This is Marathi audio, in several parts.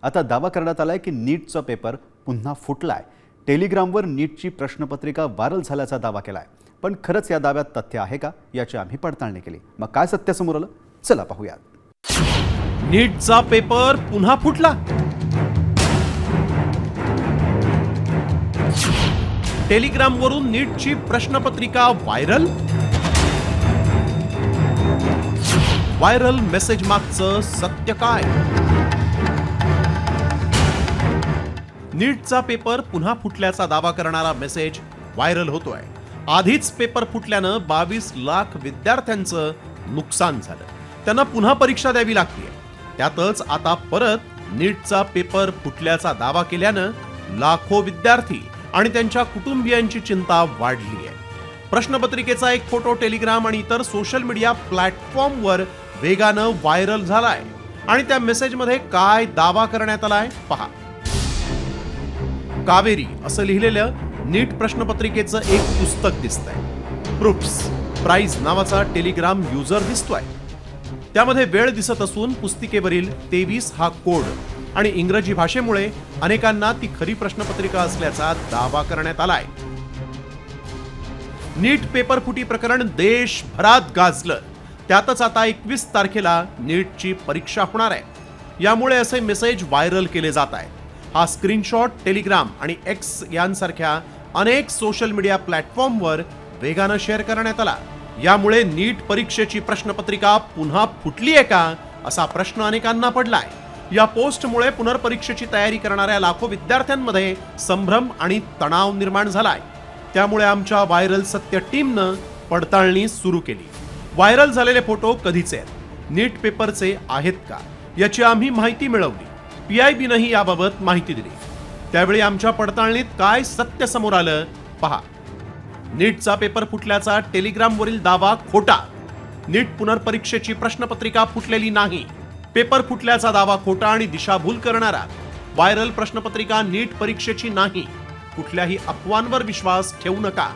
आता दावा करण्यात आलाय की नीटचा पेपर पुन्हा फुटलाय। टेलिग्रामवर नीटची प्रश्नपत्रिका व्हायरल झाल्याचा दावा केलाय। पण खरंच या दाव्यात तथ्य आहे का याची आम्ही पडताळणी केली। मग काय सत्य समोर आलं, चला पाहूयात। नीटचा पेपर पुन्हा फुटला। टेलिग्रामवरून नीटची प्रश्नपत्रिका व्हायरल। व्हायरल मेसेज मागचं सत्य काय? नीटचा पेपर पुन्हा फुटल्याचा दावा करणारा मेसेज व्हायरल होतोय। आधीच पेपर फुटल्यानं 22 लाख विद्यार्थ्यांचं नुकसान झालं, त्यांना पुन्हा परीक्षा द्यावी लागते। त्यातच आता परत नीटचा पेपर फुटल्याचा दावा केल्यानं लाखो विद्यार्थी आणि त्यांच्या कुटुंबियांची चिंता वाढली आहे। प्रश्नपत्रिकेचा एक फोटो टेलिग्राम आणि इतर सोशल मीडिया प्लॅटफॉर्मवर वेगानं व्हायरल झालाय आणि त्या मेसेजमध्ये काय दावा करण्यात आलाय पहा। कावेरी असं लिहिलेलं नीट प्रश्नपत्रिकेचं एक पुस्तक दिसतंय। प्रूफ्स प्राइज नावाचा टेलिग्राम युजर दिसतोय। त्यामध्ये वेळ दिसत असून पुस्तिकेवरील 23 हा कोड आणि इंग्रजी भाषेमुळे अनेकांना ती खरी प्रश्नपत्रिका असल्याचा दावा करण्यात आलाय। नीट पेपर फुटी प्रकरण देशभरात गाजलं। त्यातच आता 21 तारखेला नीटची परीक्षा होणार आहे। यामुळे असे मेसेज व्हायरल केले जात आहेत। हा स्क्रीनशॉट टेलिग्राम आणि एक्स यांसारख्या अनेक सोशल मीडिया प्लॅटफॉर्मवर वेगानं शेअर करण्यात आला। यामुळे नीट परीक्षेची प्रश्नपत्रिका पुन्हा फुटली आहे का असा प्रश्न अनेकांना पडलाय। या पोस्टमुळे पुनर्परीक्षेची तयारी करणाऱ्या लाखो विद्यार्थ्यांमध्ये संभ्रम आणि तणाव निर्माण झालाय। त्यामुळे आमच्या व्हायरल सत्य टीमनं पडताळणी सुरू केली। व्हायरल झालेले फोटो कधीचे आहेत, नीट पेपरचे आहेत का याची आम्ही माहिती मिळवली। PIBनंही याबाबत माहिती दिली। त्यावेळी आमच्या पडताळणीत काय सत्य समोर आलं पहा। नीटचा पेपर फुटल्याचा टेलिग्रामवरील दावा खोटा। नीट पुनर्परीक्षेची प्रश्नपत्रिका फुटलेली नाही। पेपर फुटल्याचा दावा खोटा आणि दिशाभूल करणारा। व्हायरल प्रश्नपत्रिका नीट परीक्षेची नाही। कुठल्याही अफवांवर विश्वास ठेवू नका।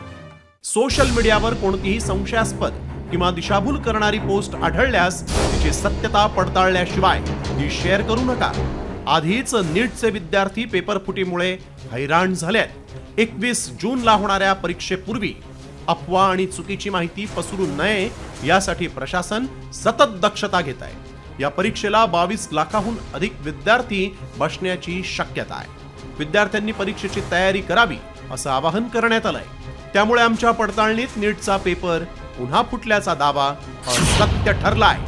सोशल मीडियावर कोणतीही संशयास्पद किंवा दिशाभूल करणारी पोस्ट आढळल्यास तिची सत्यता पडताळल्याशिवाय ती शेअर करू नका। आधीच नीटचे विद्यार्थी पेपर फुटीमुळे हैराण झालेत। 21 जूनला होणाऱ्या परीक्षेपूर्वी अफवा आणि चुकीची माहिती पसरू नये यासाठी प्रशासन सतत दक्षता घेत आहे। या परीक्षेला 22 लाखाहून अधिक विद्यार्थी बसण्याची शक्यता आहे। विद्यार्थ्यांनी परीक्षेची तयारी करावी असं आवाहन करण्यात आलंय। त्यामुळे आमच्या पडताळणीत नीटचा पेपर पुन्हा फुटल्याचा दावा असत्य ठरलाय।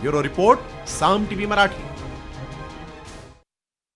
ब्युरो रिपोर्ट, साम टीव्ही मराठी।